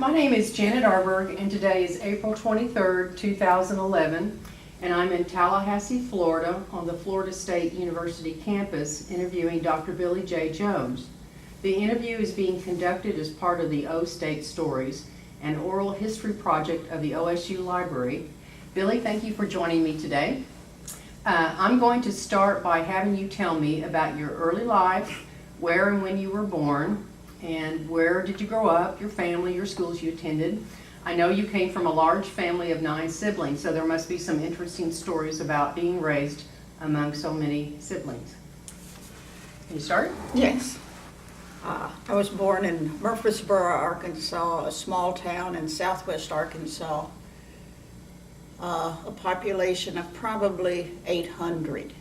My name is Janet Ahrberg, and today is April 23rd, 2011, and I'm in Tallahassee, Florida, on the Florida State University campus, interviewing Dr. Billie J. Jones. The interview is being conducted as part of the O State Stories, an oral history project of the OSU Library. Billie, thank you for joining me today. I'm going to start by having you tell me about your early life, where and when you were born, and where did you grow up, your family, your schools you attended. I know you came from a large family of 9 siblings, so there must be some interesting stories about being raised among so many siblings. Can you start? Yes. I was born in Murfreesboro, Arkansas, a small town in southwest Arkansas. A population of probably 800.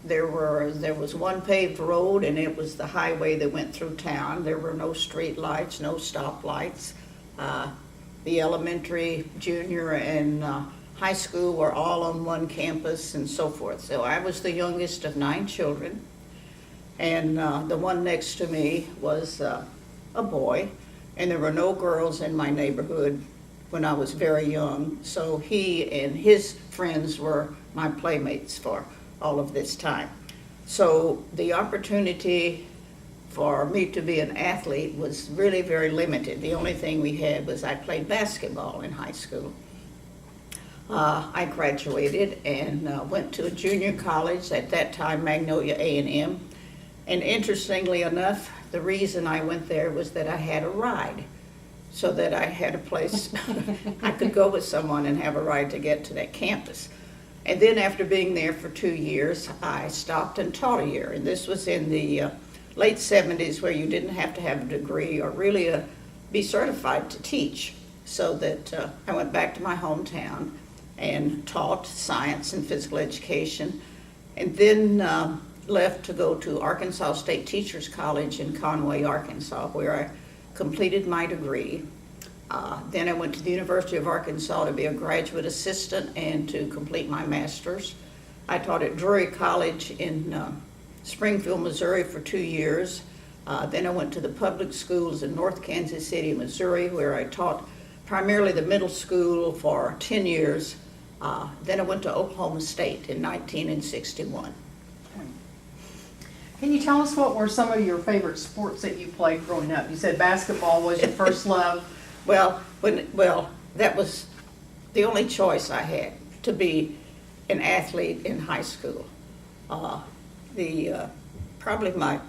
There was one paved road, and it was the highway that went through town. There were no street lights, no stop lights. The elementary, junior, and high school were all on one campus and so forth. So I was the youngest of 9 children, and the one next to me was a boy, and there were no girls in my neighborhood when I was very young. So he and his friends were my playmates for all of this time. So the opportunity for me to be an athlete was really very limited. The only thing we had was I played basketball in high school. I graduated and went to a junior college, at that time Magnolia A&M. And interestingly enough, the reason I went there was that I had a ride, so that I had a place I could go with someone and have a ride to get to that campus. And then after being there for 2 years, I stopped and taught a year. And this was in the late 70s, where you didn't have to have a degree or really be certified to teach. So that I went back to my hometown and taught science and physical education, and then left to go to Arkansas State Teachers College in Conway, Arkansas, where I completed my degree. Then I went to the University of Arkansas to be a graduate assistant and to complete my master's. I taught at Drury College in Springfield, Missouri for 2 years. Then I went to the public schools in North Kansas City, Missouri, where I taught primarily the middle school for 10 years. Then I went to Oklahoma State in 1961. Can you tell us what were some of your favorite sports that you played growing up? You said basketball was your first love. Well, that was the only choice I had, to be an athlete in high school. Probably my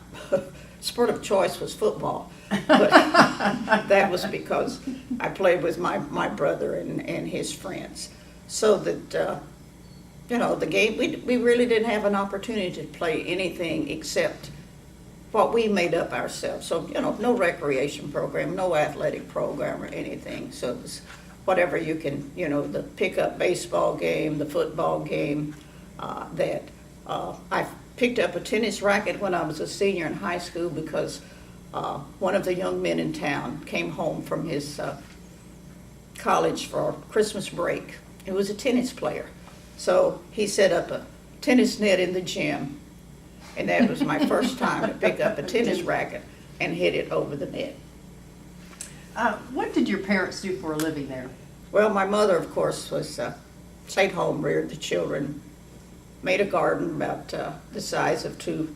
sport of choice was football, but that was because I played with my brother and his friends. So that the game, we really didn't have an opportunity to play anything except what we made up ourselves. So, no recreation program, no athletic program or anything. So it was whatever you can, the pickup baseball game, the football game, I picked up a tennis racket when I was a senior in high school because one of the young men in town came home from his college for Christmas break. He was a tennis player. So he set up a tennis net in the gym, and that was my first time to pick up a tennis racket and hit it over the net. What did your parents do for a living there? Well, my mother, of course, stayed home, reared the children, made a garden about the size of 2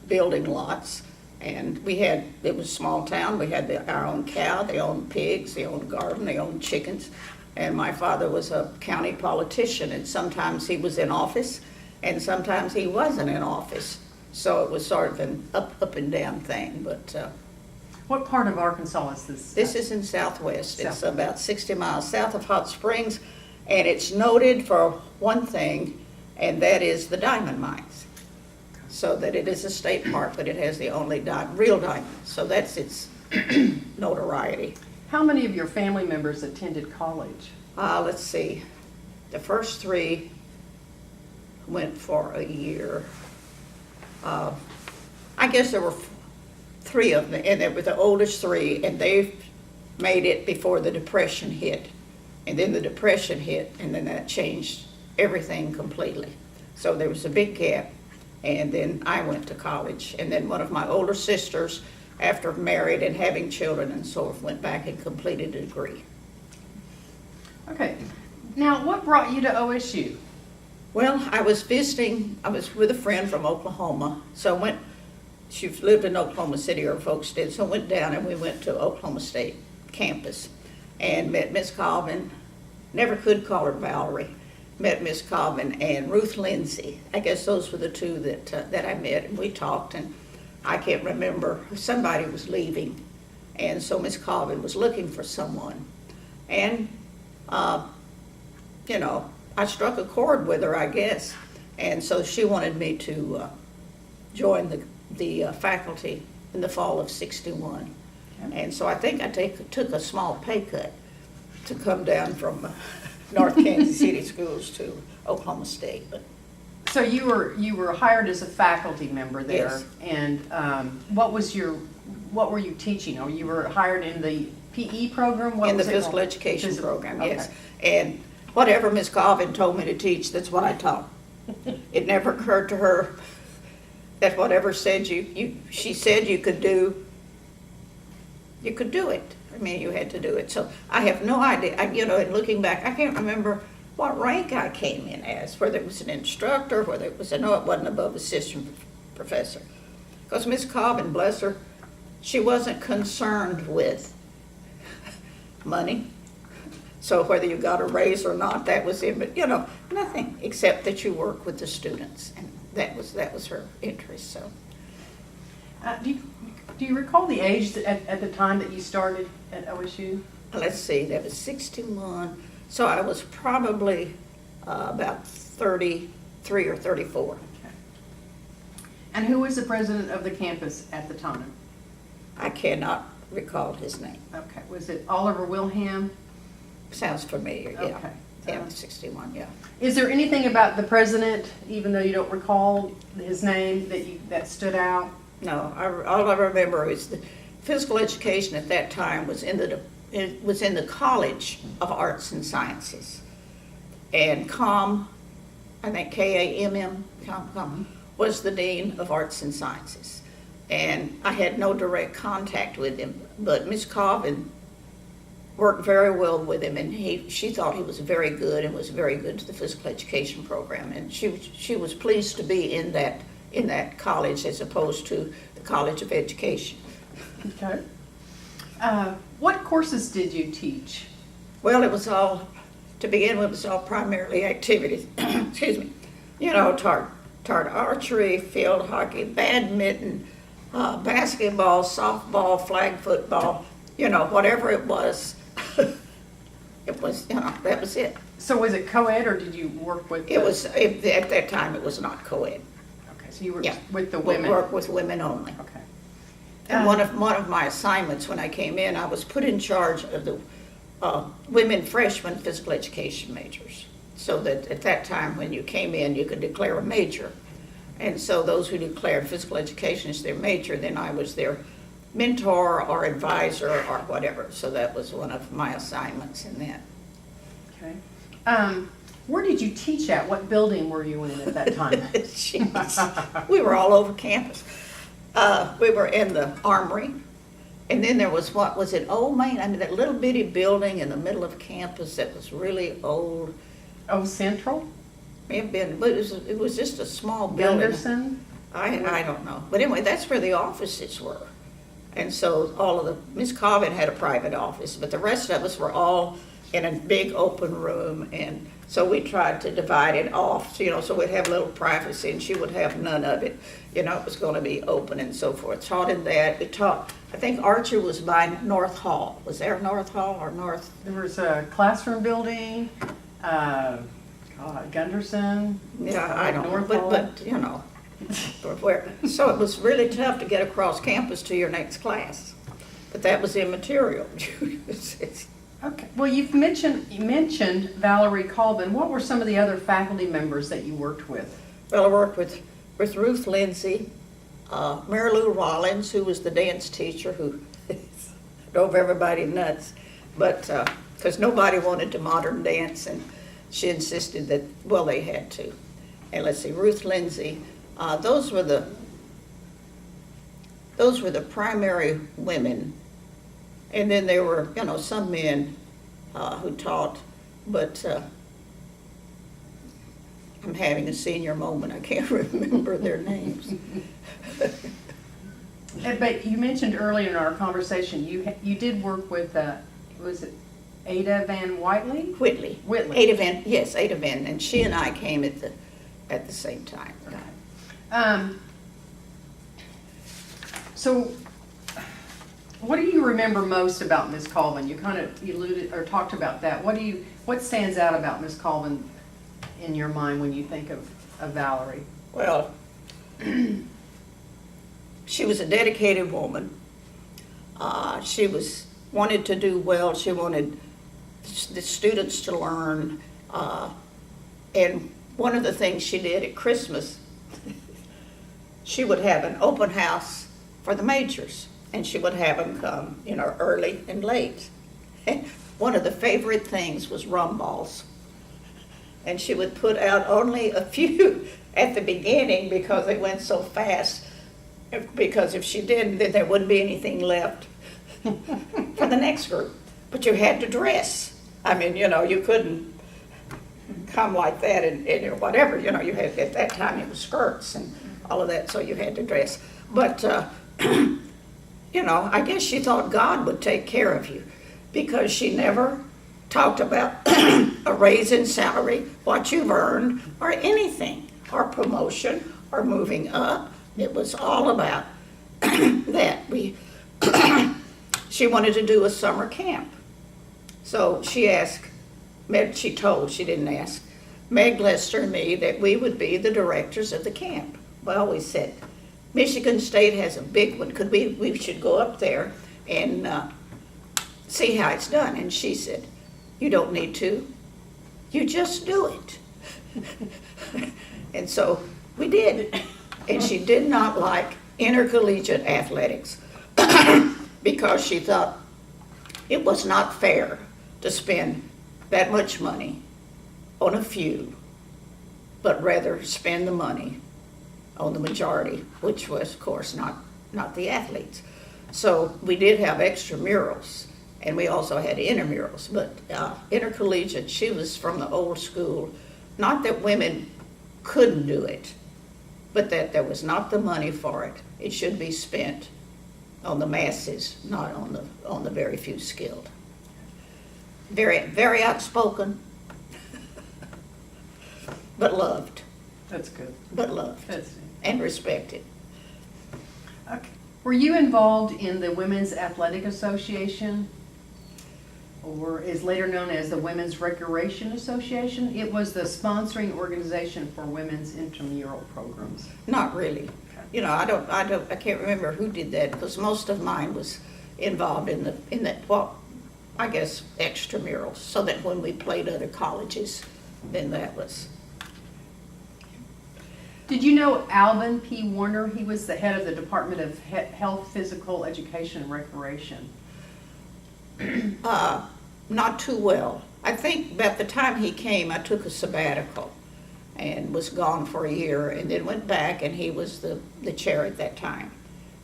building lots, and it was a small town. We had our own cow, they owned pigs, they owned garden, they owned chickens, and my father was a county politician, and sometimes he was in office, and sometimes he wasn't in office. So it was sort of an up and down thing. But what part of Arkansas is this? This is in southwest. It's about 60 miles south of Hot Springs, and it's noted for one thing, and that is the diamond mines. So that it is a state park, but it has the only real diamonds. So that's its notoriety. How many of your family members attended college? Let's see. The first 3 went for a year. I guess there were 3 of them, and they were the oldest 3, and they made it before the Depression hit. And then the Depression hit, and then that changed everything completely. So there was a big gap, and then I went to college. And then one of my older sisters after married and having children and so forth, went back and completed a degree. Okay. Now, what brought you to OSU? Well, I was visiting, I was with a friend from Oklahoma, so I went, she lived in Oklahoma City, her folks did, so I went down and we went to Oklahoma State campus and met Miss Colvin, never could call her Valerie, met Miss Colvin and Ruth Lindsay. I guess those were the two that I met, and we talked, and I can't remember, somebody was leaving, and so Miss Colvin was looking for someone. And, you know, I struck a chord with her, I guess, and so she wanted me to join the faculty in the fall of '61. Okay. And so I think I took a small pay cut to come down from North Kansas City schools to Oklahoma State. But So you were hired as a faculty member there, Yes. and what were you teaching? Or you were hired in the PE program? What in the was it physical called? education Physical- program, okay. yes. And whatever Miss Colvin told me to teach, that's what I taught. It never occurred to her that whatever she said you could do, you could do it. I mean, you had to do it. So I have no idea. And looking back, I can't remember what rank I came in as, whether it was an instructor, whether it was, no, it wasn't above assistant professor. Because Miss Colvin, bless her, she wasn't concerned with money. So whether you got a raise or not, that was it. But, nothing except that you work with the students. And that was her interest, so. Do you recall the age at the time that you started at OSU? Let's see, that was '61, so I was probably about 33 or 34. Okay. And who was the president of the campus at the time? I cannot recall his name. Okay, was it Oliver Wilhelm? Sounds familiar, yeah. Okay. Yeah, 61, yeah. Is there anything about the president, even though you don't recall his name, that stood out? No, all I remember is the physical education at that time was in the College of Arts and Sciences. And I think KAMM, was the Dean of Arts and Sciences. And I had no direct contact with him, but Miss Colvin worked very well with him, and she thought he was very good and was very good to the physical education program. And she was pleased to be in that college as opposed to the College of Education. Okay. What courses did you teach? Well, to begin with, it was all primarily activities. Excuse me. Tart archery, field hockey, badminton, basketball, softball, flag football, whatever it was. It was, that was it. So was it co-ed, or did you work with? At that time, it was not co-ed. Okay, so you were Yeah. with the We women. worked with women only. Okay. And one of my assignments when I came in, I was put in charge of the women freshman physical education majors. So that at that time, when you came in, you could declare a major. And so those who declared physical education as their major, then I was their mentor or advisor or whatever. So that was one of my assignments in that. Okay. Where did you teach at? What building were you in at that time? Jeez. We were all over campus. We were in the armory, and then there was, what was it, Old Main? I mean, that little bitty building in the middle of campus that was really old. Oh, Central? May have been, but it was just a small building. Gunderson? I don't know. But anyway, that's where the offices were. And so Miss Colvin had a private office, but the rest of us were all in a big open room, and so we tried to divide it off, so we'd have a little privacy, and she would have none of it. It was going to be open and so forth. Taught in that. It taught, I think Archer was by North Hall. Was there North Hall or North? There was a classroom building, Gunderson. Yeah, I don't know, North Hall. but so it was really tough to get across campus to your next class. But that was immaterial. Okay. Well, you mentioned Valerie Colvin. What were some of the other faculty members that you worked with? Well, I worked with Ruth Lindsay, Mary Lou Rollins, who was the dance teacher who drove everybody nuts, but because nobody wanted to modern dance, and she insisted that, well, they had to. And let's see, Ruth Lindsay, those were those were the primary women. And then there were, some men who taught, but I'm having a senior moment. I can't remember their names. But you mentioned earlier in our conversation, you did work with, was it Ada Van Whitley? Whitley. Ada Van, and she and I came at the same time. So, what do you remember most about Miss Colvin? You kind of alluded or talked about that. What stands out about Miss Colvin in your mind when you think of Valerie? Well, she was a dedicated woman. She wanted to do well. She wanted the students to learn. And one of the things she did at Christmas, she would have an open house for the majors, and she would have them come, early and late. One of the favorite things was rum balls. And she would put out only a few at the beginning because they went so fast. Because if she didn't, then there wouldn't be anything left for the next group. But you had to dress. I mean, you couldn't come like that and whatever. You had, at that time it was skirts and all of that, so you had to dress. But, I guess she thought God would take care of you, because she never talked about a raise in salary, what you've earned, or anything, or promotion, or moving up. It was all about that. She wanted to do a summer camp. So she didn't ask, Meg Lester and me that we would be the directors of the camp. Well, we said, Michigan State has a big one. We should go up there and see how it's done. And she said, you don't need to. You just do it. And so we did. And she did not like intercollegiate athletics because she thought it was not fair to spend that much money on a few, but rather spend the money on the majority, which was, of course, not the athletes. So we did have extramurals, and we also had intramurals, but intercollegiate, she was from the old school. Not that women couldn't do it, but that there was not the money for it. It should be spent on the masses, not on the very few skilled. Very, very outspoken, but loved. That's good. But loved and respected. Okay. Were you involved in the Women's Athletic Association, or is later known as the Women's Recreation Association? It was the sponsoring organization for women's intramural programs. Not really. Okay. I can't remember who did that, because most of mine was involved in that, well, I guess extramurals, so that when we played other colleges, then that was. Did you know Alvin P. Warner? He was the head of the Department of Health, Physical Education, and Recreation. Not too well. I think about the time he came, I took a sabbatical and was gone for a year, and then went back, and he was the chair at that time.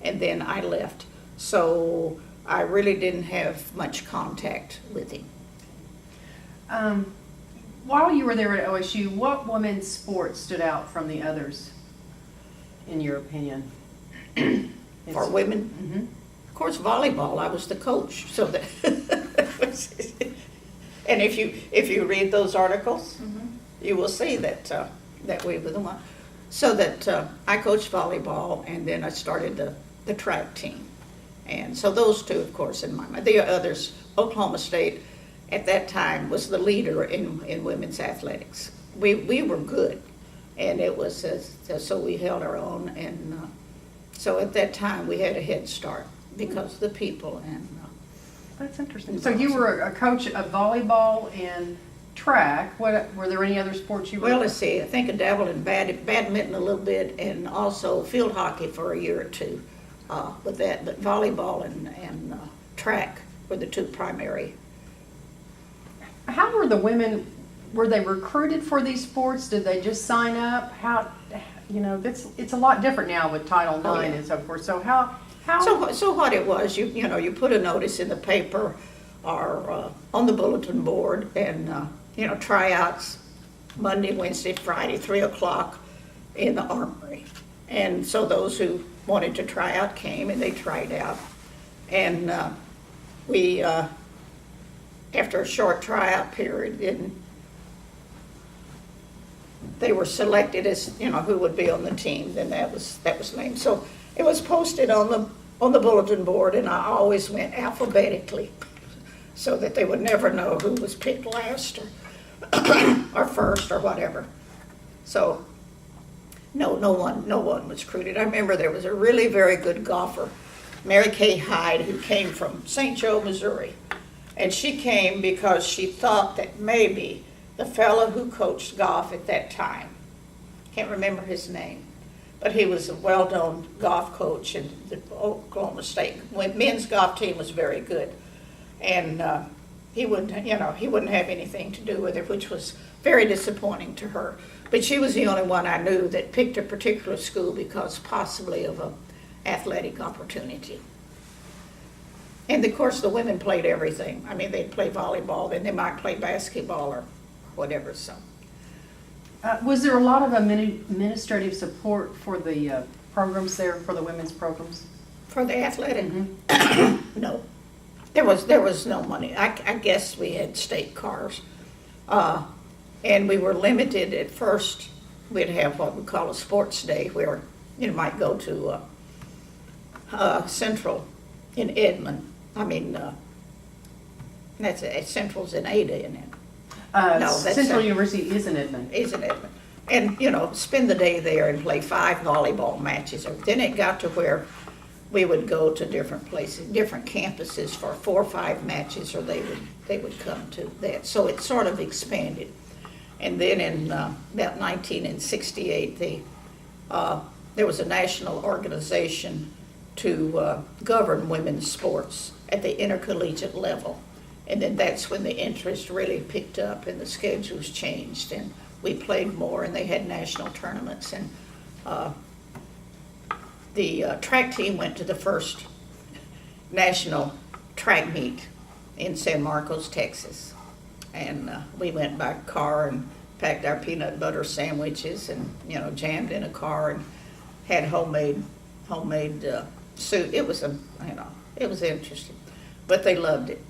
And then I left. So I really didn't have much contact with him. While you were there at OSU, what women's sport stood out from the others, in your opinion? For women? Mm-hmm. Of course, volleyball. I was the coach, so that. And if you read those articles, Mm-hmm. you will see that we were the one. So that I coached volleyball, and then I started the track team, and so those two, of course, in my mind. The others, Oklahoma State, at that time was the leader in women's athletics. We were good, and it was so we held our own, and so at that time we had a head start because of the people. And that's interesting. So you were a coach of volleyball and track. What were there any other sports you were? Well, let's see. I think I dabbled in badminton a little bit, and also field hockey for a year or two with that. But volleyball and track were the two primary. How were the women? Were they recruited for these sports? Did they just sign up? How, it's a lot different now with Title IX Oh, yeah. and so forth. So how So what it was, you know, you put a notice in the paper or on the bulletin board, and you know, tryouts Monday, Wednesday, Friday, 3 o'clock in the Armory. And so those who wanted to try out came, and they tried out. And we, after a short tryout period, they were selected as, you know, who would be on the team. Then that was named. So it was posted on the bulletin board, and I always went alphabetically, so that they would never know who was picked last or first or whatever. So no one was recruited. I remember there was a really very good golfer, Mary Kay Hyde, who came from St. Joe, Missouri. And she came because she thought that maybe the fellow who coached golf at that time, can't remember his name, but he was a well-known golf coach in the Oklahoma State. Men's golf team was very good. And he wouldn't have anything to do with it, which was very disappointing to her. But she was the only one I knew that picked a particular school because possibly of an athletic opportunity. And of course, the women played everything. I mean, they'd play volleyball, then they might play basketball or whatever. So, Was there a lot of administrative support for the programs there, for the women's programs? for the athletic, no, there was no money. I guess we had state cars, and we were limited at first. We'd have what we call a sports day, where you might go to Central in Edmond. I mean, that's Central's in Ada, isn't it? No, that's Central University is in Edmond. Is in Edmond. And, you know, spend the day there and play 5 volleyball matches. Then it got to where we would go to different places, different campuses for 4 or 5 matches, or they would come to that. So it sort of expanded. And then in about 1968, there was a national organization to govern women's sports at the intercollegiate level. And then that's when the interest really picked up and the schedules changed, and we played more, and they had national tournaments. And the track team went to the first national track meet in San Marcos, Texas. And we went by car and packed our peanut butter sandwiches and, you know, jammed in a car and had homemade soup. It was it was interesting, but they loved it.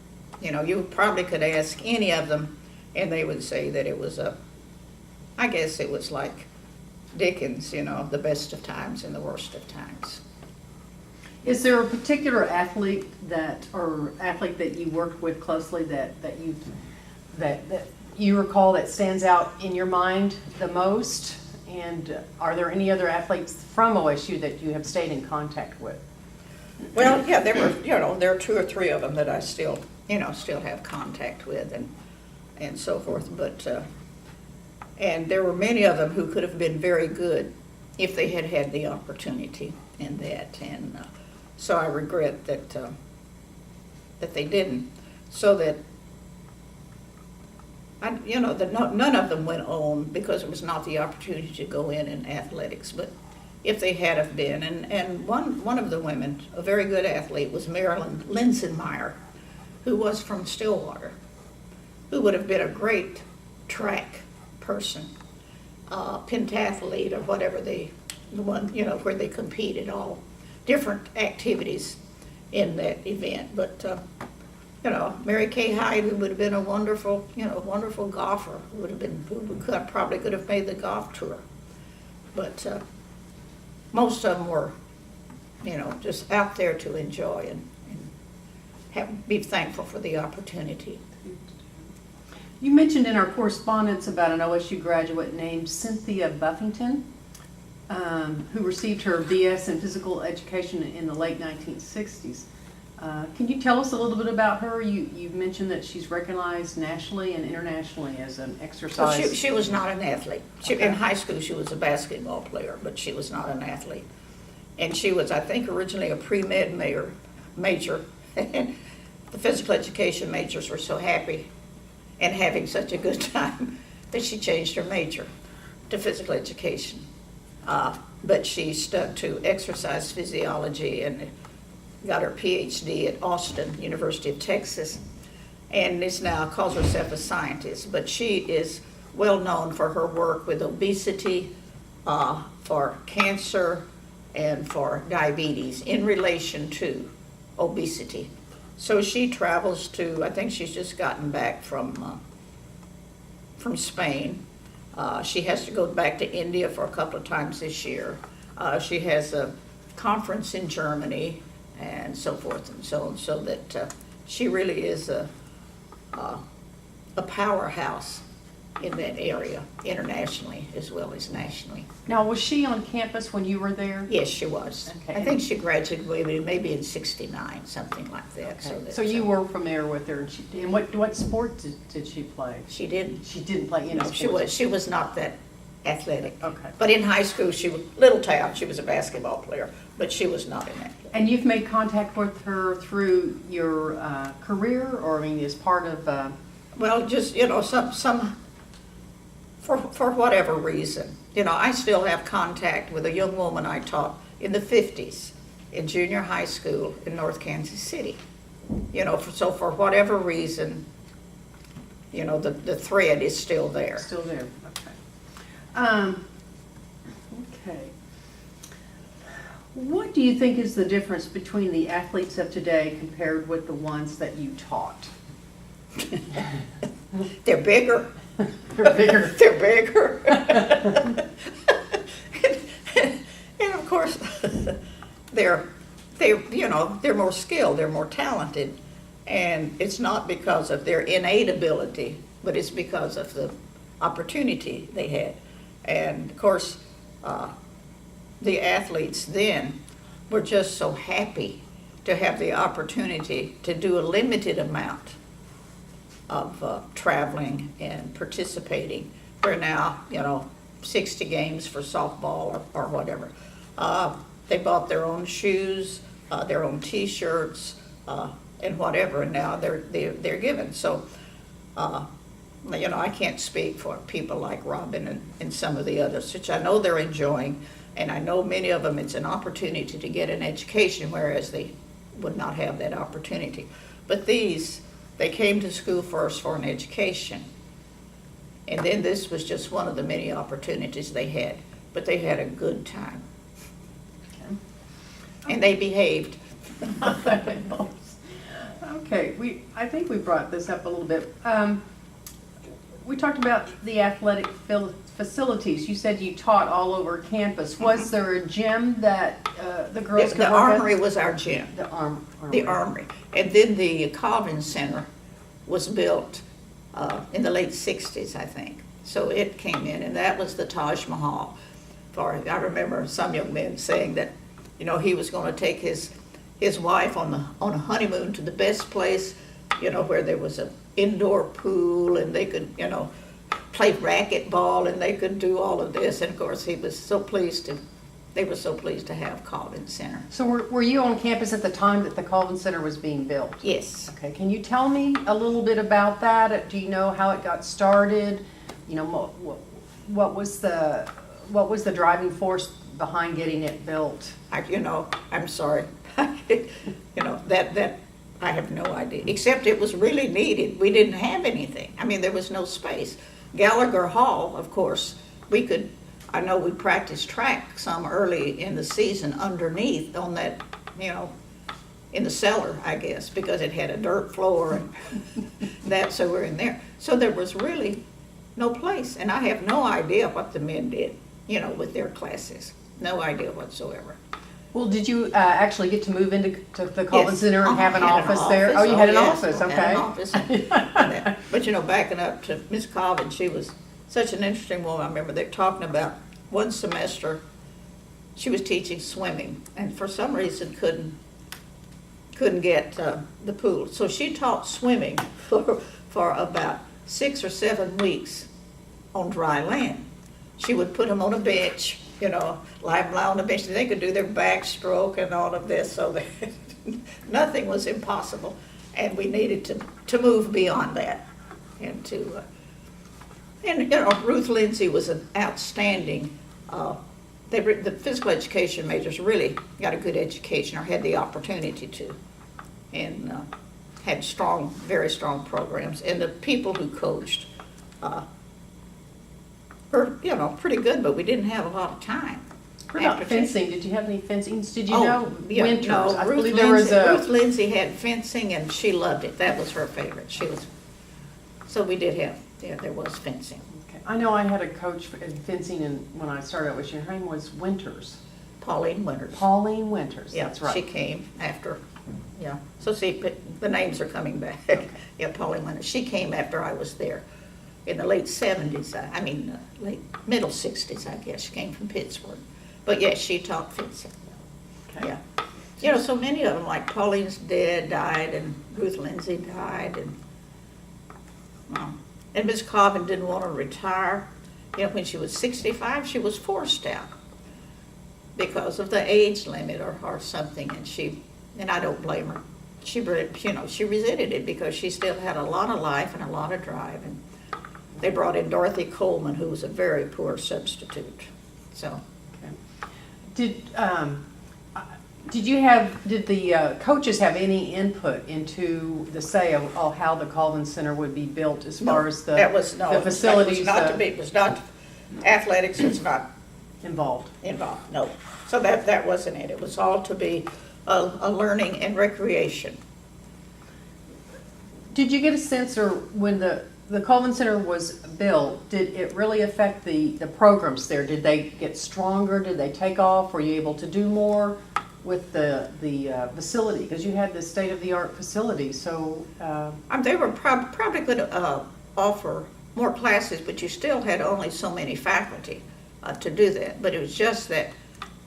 You know, you probably could ask any of them, and they would say that it was I guess it was like Dickens, you know, the best of times and the worst of times. Is there a particular athlete that you worked with closely that you recall that stands out in your mind the most? And are there any other athletes from OSU that you have stayed in contact with? Well, yeah, there are 2 or 3 of them that I still have contact with and so forth. But and there were many of them who could have been very good if they had had the opportunity in that. And so I regret that they didn't. So that none of them went on because it was not the opportunity to go in athletics. But if they had have been, and one of the women, a very good athlete, was Marilyn Linsenmeyer, who was from Stillwater, who would have been a great track person, pentathlete or whatever where they competed, all different activities in that event. But Mary Kay Hyde, who would have been a wonderful golfer, probably could have made the golf tour. But most of them were, just out there to enjoy and be thankful for the opportunity. You mentioned in our correspondence about an OSU graduate named Cynthia Buffington, who received her BS in physical education in the late 1960s. Can you tell us a little bit about her? You've mentioned that she's recognized nationally and internationally as an exercise. Well, she was not an athlete. Okay. In high school, she was a basketball player, but she was not an athlete. And she was, I think, originally a pre-med major. And the physical education majors were so happy and having such a good time that she changed her major to physical education. But she stuck to exercise physiology and got her PhD at Austin, University of Texas, and is now calls herself a scientist. But she is well known for her work with obesity, for cancer, and for diabetes in relation to obesity. So she travels to, I think she's just gotten back from Spain. She has to go back to India for a couple of times this year. She has a conference in Germany and so forth and so on, so that she really is a powerhouse in that area, internationally as well as nationally. Now, was she on campus when you were there? Yes, she was. Okay. I think she graduated maybe in '69, something like that. Okay. That, So you were familiar with her, and what sport did she play? She didn't. She didn't play any No, sports? she was not that athletic. Okay. But in high school, she was little town. She was a basketball player, but she was not in that. And you've made contact with her through your career, or I mean, as part of? Well, just some for whatever reason. I still have contact with a young woman I taught in the '50s in junior high school in North Kansas City. So for whatever reason, the thread is still there. Still there. Okay. What do you think is the difference between the athletes of today compared with the ones that you taught? They're bigger. They're bigger. They're bigger. and of course, they're more skilled. They're more talented, and it's not because of their innate ability, but it's because of the opportunity they had. And of course, the athletes then were just so happy to have the opportunity to do a limited amount of traveling and participating. Where now, 60 games for softball or whatever. They bought their own shoes, their own T-shirts, and whatever, and now they're given. So, I can't speak for people like Robin and some of the others, which I know they're enjoying, and I know many of them it's an opportunity to get an education, whereas they would not have that opportunity. But they came to school first for an education, and then this was just one of the many opportunities they had. But they had a good time, and they behaved. Okay, I think we brought this up a little bit. We talked about the athletic facilities. You said you taught all over campus. Was there a gym that the girls could The work at? Armory was our gym. The Armory. The Armory. And then the Colvin Center was built in the late 60s, I think. So it came in, and that was the Taj Mahal. I remember some young men saying that, he was going to take his wife on a honeymoon to the best place, where there was an indoor pool, and they could, play racquetball, and they could do all of this. And of course, they were so pleased to have Colvin Center. So were you on campus at the time that the Colvin Center was being built? Yes. Okay, can you tell me a little bit about that? Do you know how it got started? What was the driving force behind getting it built? I'm sorry. that I have no idea. Except it was really needed. We didn't have anything. I mean, there was no space. Gallagher Hall, of course, I know we practiced track some early in the season underneath on that, in the cellar, I guess, because it had a dirt floor and that, so we're in there. So there was really no place, and I have no idea what the men did, with their classes. No idea whatsoever. Well, did you actually get to move into the Colvin Yes. Center and have an I had office there? Oh, you had an office, I okay. had an office. But backing up to Miss Colvin, she was such an interesting woman. I remember they're talking about one semester she was teaching swimming, and for some reason couldn't get the pool. So she taught swimming for about 6 or 7 weeks on dry land. She would put them on a bench, lie on the bench. They could do their backstroke and all of this, so that nothing was impossible. And we needed to move beyond that. And Ruth Lindsay was an outstanding the physical education majors really got a good education or had the opportunity to, and had strong, very strong programs. And the people who coached were, you know, pretty good, but we didn't have a lot of time. What about fencing? Did you have any fencing? Did you Oh, know yeah, winters? no, I Ruth believe there was a. Ruth Lindsay had fencing, and she loved it. That was her favorite. So we did have, yeah, there was fencing. Okay. I know I had a coach in fencing, and when I started out with you, her name was Winters. Pauline Winters. Pauline Winters. Yeah, That's right. she came after, yeah. So see, the names are coming back. Okay. Yeah, Pauline Winters. She came after I was there in the late 70s. Middle 60s, I guess. She came from Pittsburgh. But yes, she taught fencing. Okay. Yeah. You know, so many of them, like Pauline's dad died, and Ruth Lindsay died, and Miss Colvin didn't want to retire. You know, when she was 65, she was forced out because of the age limit or something, and I don't blame her. She resented it because she still had a lot of life and a lot of drive, and they brought in Dorothy Coleman, who was a very poor substitute. So. Did the coaches have any input into the say of how the Colvin Center would be built as far as the facilities? It was not athletics. Was not involved. No. So that wasn't it. It was all to be a learning and recreation. Did you get a sense, or when the Colvin Center was built, did it really affect the programs there? Did they get stronger? Did they take off? Were you able to do more with the facility? Because you had the state-of-the-art facility, so... They were probably going to offer more classes, but you still had only so many faculty to do that. But it was just that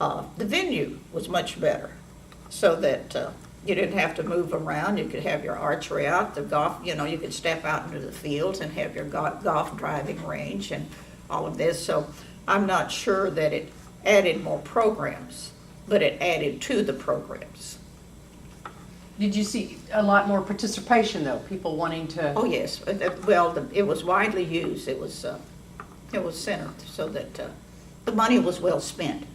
the venue was much better, so that you didn't have to move around. You could have your archery out, the golf, you could step out into the fields and have your golf driving range and all of this. So I'm not sure that it added more programs, but it added to the programs. Did you see a lot more participation, though? People wanting to... Oh, yes. Well, it was widely used. It was centered so that the money was well spent.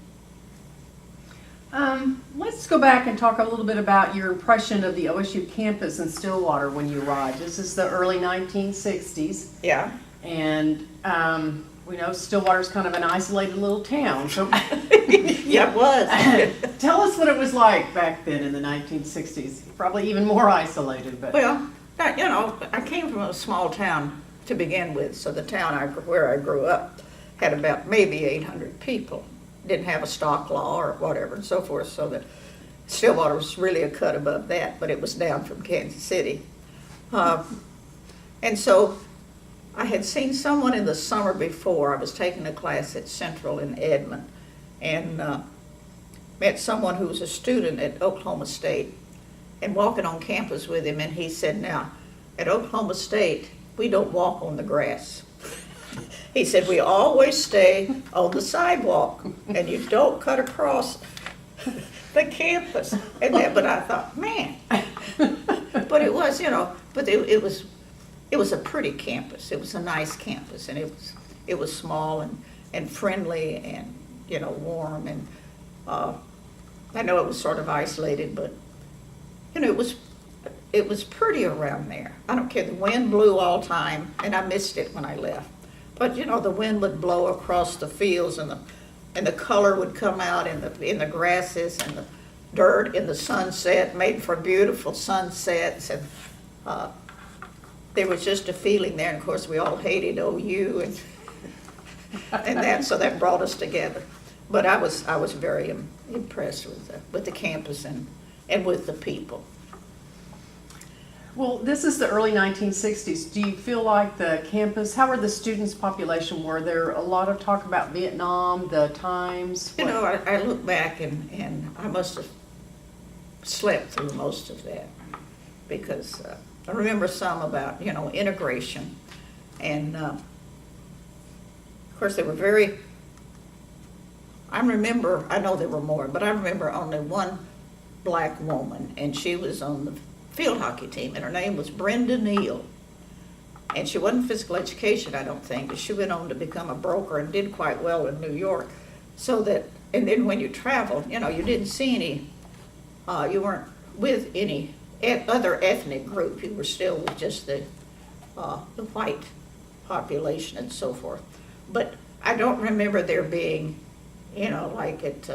Let's go back and talk a little bit about your impression of the OSU campus in Stillwater when you arrived. This is the early 1960s. Yeah. And we know Stillwater's kind of an isolated little town. So yeah, it was. Tell us what it was like back then in the 1960s. Probably even more isolated. But well, I came from a small town to begin with, so the town where I grew up had about maybe 800 people. Didn't have a stock law or whatever and so forth, so that Stillwater was really a cut above that, but it was down from Kansas City. And so I had seen someone in the summer before. I was taking a class at Central in Edmond, and met someone who was a student at Oklahoma State, and walking on campus with him, and he said, now, at Oklahoma State, we don't walk on the grass. He said, we always stay on the sidewalk, and you don't cut across the campus. But I thought, man. But it was, it was a pretty campus. It was a nice campus, and it was small and friendly and, warm. And I know it was sort of isolated, but, it was pretty around there. I don't care. The wind blew all the time, and I missed it when I left. But the wind would blow across the fields, and the color would come out in the grasses, and the dirt in the sunset made for beautiful sunsets, and there was just a feeling there. And of course, we all hated OU, and so that brought us together. But I was very impressed with the campus and with the people. Well, this is the early 1960s. Do you feel like the campus, how were the students' population? Were there a lot of talk about Vietnam, the times? I look back and I must have slept through most of that, because I remember some about, integration. And of course they were very, I know there were more, but I remember only one black woman, and she was on the field hockey team, and her name was Brenda Neal. And she wasn't physical education, I don't think, but she went on to become a broker and did quite well in New York. So that, and then when you traveled, you know, you didn't see any, you weren't with any other ethnic group. You were still with just the white population and so forth. But I don't remember there being, you know, like at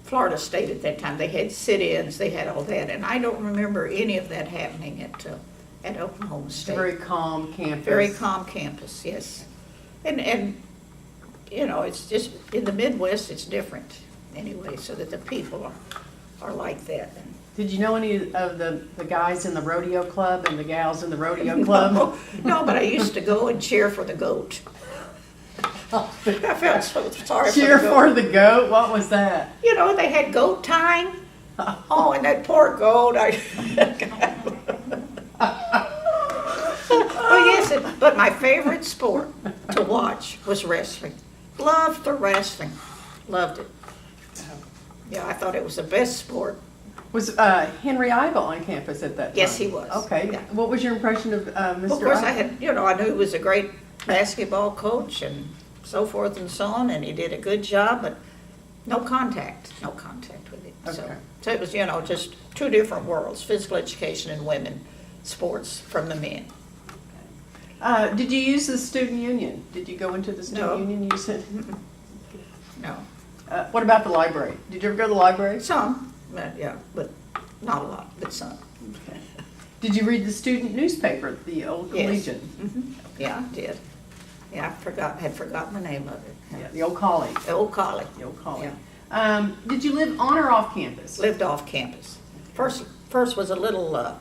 Florida State at that time, they had sit-ins, they had all that, and I don't remember any of that happening at Oklahoma State. Very calm campus. Very calm campus, yes. And you know, it's just, in the Midwest, it's different anyway, so that the people are like that. Did you know any of the guys in the rodeo club and the gals in the rodeo club? No, but I used to go and cheer for the goat. I felt so sorry Cheer for for the goat. the goat? What was that? You know, they had goat tying. Oh, and that poor goat. Oh, yes, but my favorite sport to watch was wrestling. Loved the wrestling. Loved it. Yeah, I thought it was the best sport. Was Henry Iva on campus at that time? Yes, he was. Okay. Yeah. What was your impression of Mr. Well, of course, Iva? I had, you know, I knew he was a great basketball coach and so forth and so on, and he did a good job, but no contact with it. Okay. So it was, you know, just two different worlds, physical education and women sports from the men. Did you use the student union? Did you go into the student No. union? You said. No. What about the library? Did you ever go to the library? Some, yeah, but not a lot, but some. Okay. Did you read the student newspaper, the Old Yes. Collegian? Mhm. Yeah, I did. Yeah, had forgotten the name of it. Yeah, the Old Collie. The Old Collie. The Old Collie. Yeah. Did you live on or off campus? Lived off campus. First was a little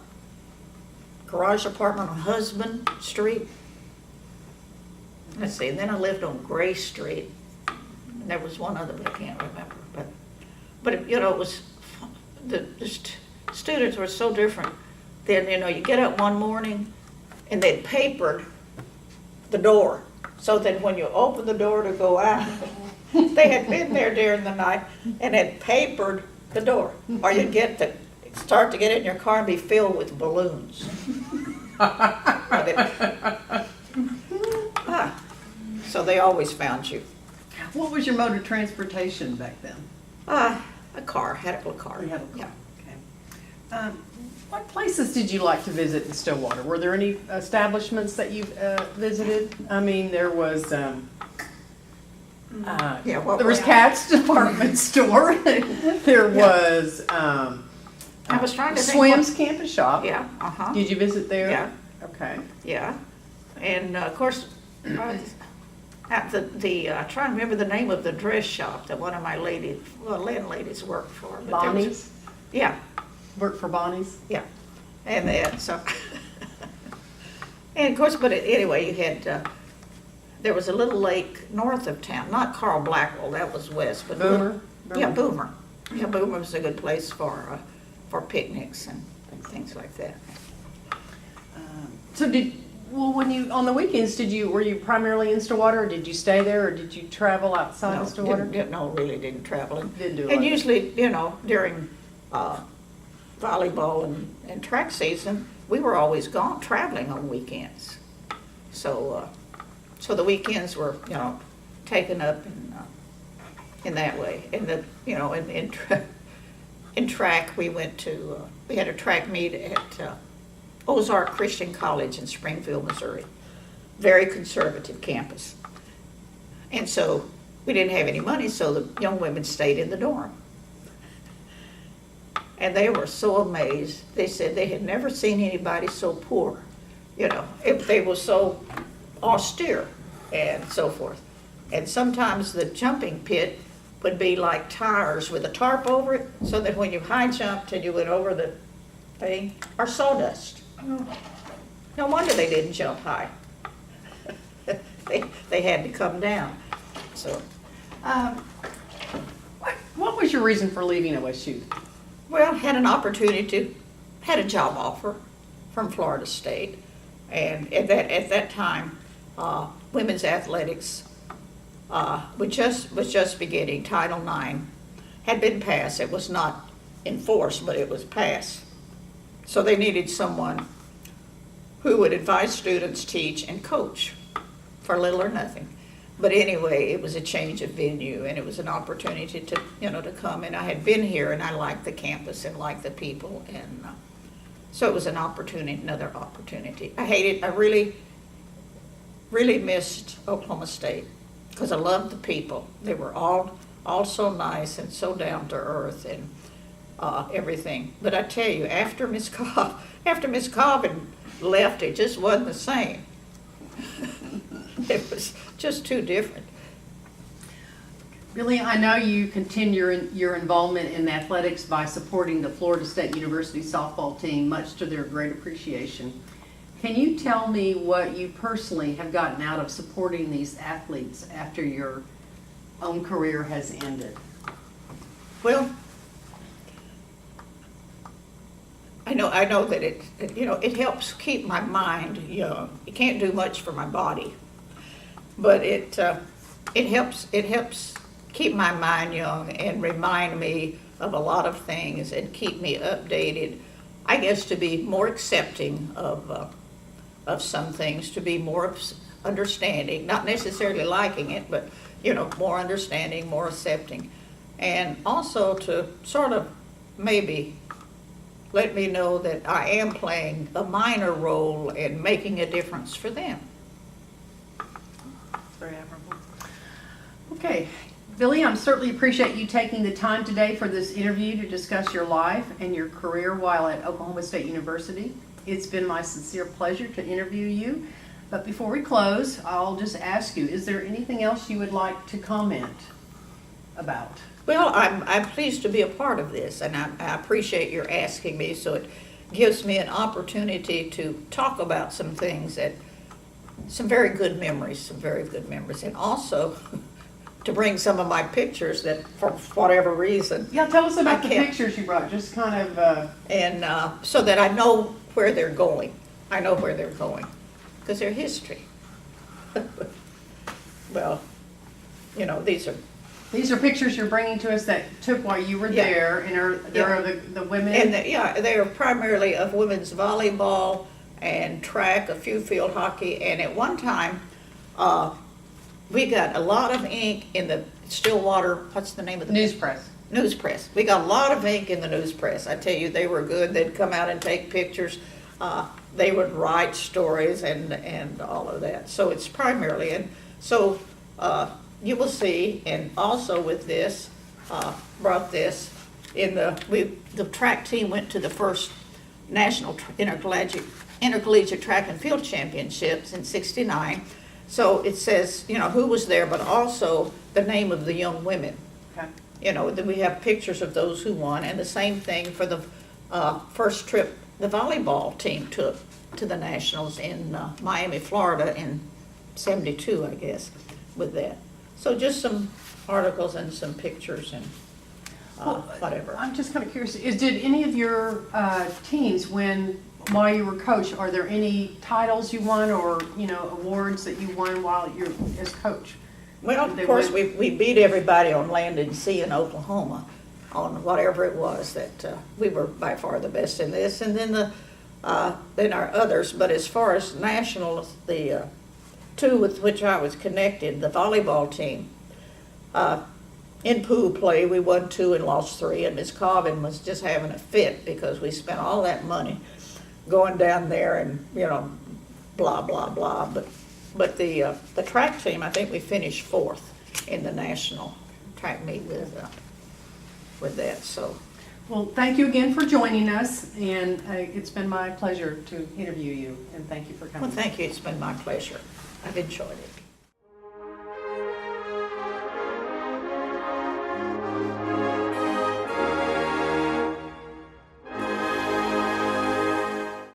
garage apartment on Husband Street. Let's see, and then I lived on Gray Street. And there was one other, but I can't remember. But you know, it was, the students were so different. Then, you know, you get up one morning and they'd papered the door so that when you open the door to go out, they had been there during the night and had papered the door. Or you'd start to get in your car and be filled with balloons. So they always found you. What was your mode of transportation back then? A car, had a little car. You had a car. Yeah. Okay. What places did you like to visit in Stillwater? Were there any establishments that you visited? I mean, there was Yeah, there was Cat's department store. There was I was trying to think Swim's campus shop. Yeah, uh-huh. Did you visit there? Yeah. Okay. Yeah, and of course, at the trying to remember the name of the dress shop that one of my landladies worked for. But there was- Bonnie's? Yeah, Worked for Bonnie's? yeah, and then so, and of course, but anyway, you had there was a little lake north of town, not Carl Blackwell, that was west, but Boomer? Yeah, Boomer. Yeah, Boomer was a good place for picnics and things like that. So on the weekends, were you primarily in Stillwater, or did you stay there, or did you travel outside of Stillwater? Really didn't travel. Didn't do a And lot. usually, you know, during volleyball and track season, we were always gone traveling on weekends. So the weekends were, you know, taken up in that way. And in track, we had a track meet at OOHRP Christian College in Springfield, Missouri. Very conservative campus. And so we didn't have any money, so the young women stayed in the dorm. And they were so amazed. They said they had never seen anybody so poor. You know, they were so austere and so forth. And sometimes the jumping pit would be like tires with a tarp over it, so that when you high jumped and you went over the thing, or sawdust. No wonder they didn't jump high. They had to come down. So, What was your reason for leaving OSU? well, had a job offer from Florida State, and at that time, women's athletics was just beginning. Title IX had been passed. It was not enforced, but it was passed. So they needed someone who would advise students, teach, and coach for little or nothing. But anyway, it was a change of venue, and it was an opportunity to, to come. And I had been here, and I liked the campus and liked the people, and so it was an opportunity, another opportunity. I really, really missed Oklahoma State because I loved the people. They were all so nice and so down to earth and everything. But I tell you, after Miss Colvin left, it just wasn't the same. It was just too different. Billie, I know you continue your involvement in athletics by supporting the Florida State University softball team, much to their great appreciation. Can you tell me what you personally have gotten out of supporting these athletes after your own career has ended? Well, I know that it helps keep my mind young. It can't do much for my body, but it helps keep my mind young and remind me of a lot of things and keep me updated. I guess to be more accepting of some things, to be more understanding, not necessarily liking it, but more understanding, more accepting, and also to sort of maybe let me know that I am playing a minor role in making a difference for them. Very admirable. Okay, Billie, I certainly appreciate you taking the time today for this interview to discuss your life and your career while at Oklahoma State University. It's been my sincere pleasure to interview you. But before we close, I'll just ask you, is there anything else you would like to comment about? Well, I'm pleased to be a part of this, and I appreciate your asking me, so it gives me an opportunity to talk about some things some very good memories, and also to bring some of my pictures that, for whatever reason. Yeah, tell us about I the can't- pictures you brought, just kind of... And so that I know where they're going. I know where they're going, because they're history. Well, These are pictures you're bringing to us that took while you were Yeah. there, and there Yeah. are the women. And they are primarily of women's volleyball and track, a few field hockey, and at one time, we got a lot of ink in the Stillwater, what's the name of the News press. News press. We got a lot of ink in the news press. I tell you, they were good. They'd come out and take pictures. They would write stories and all of that. So it's primarily, and so you will see, and also with this, brought this the track team went to the first national intercollegiate track and field championships in '69. So it says, who was there, but also the name of the young women. Okay. Then we have pictures of those who won, and the same thing for the first trip the volleyball team took to the Nationals in Miami, Florida in '72, I guess, with that. So just some articles and some pictures and whatever. I'm just kind of curious, did any of your teams win while you were coach? Are there any titles you won or, awards that you won while you're as coach? Well, Did they of course, win? we beat everybody on land and sea in Oklahoma on whatever it was that we were by far the best in this. And then then our others, but as far as nationals, the two with which I was connected, the volleyball team, in pool play, we won 2 and lost 3, and Miss Colvin was just having a fit because we spent all that money going down there and, blah, blah, blah. But the track team, I think we finished 4th in the national track meet with that, so. Well, thank you again for joining us, and it's been my pleasure to interview you, and thank you for coming. Well, thank you, it's been my pleasure. I've enjoyed it.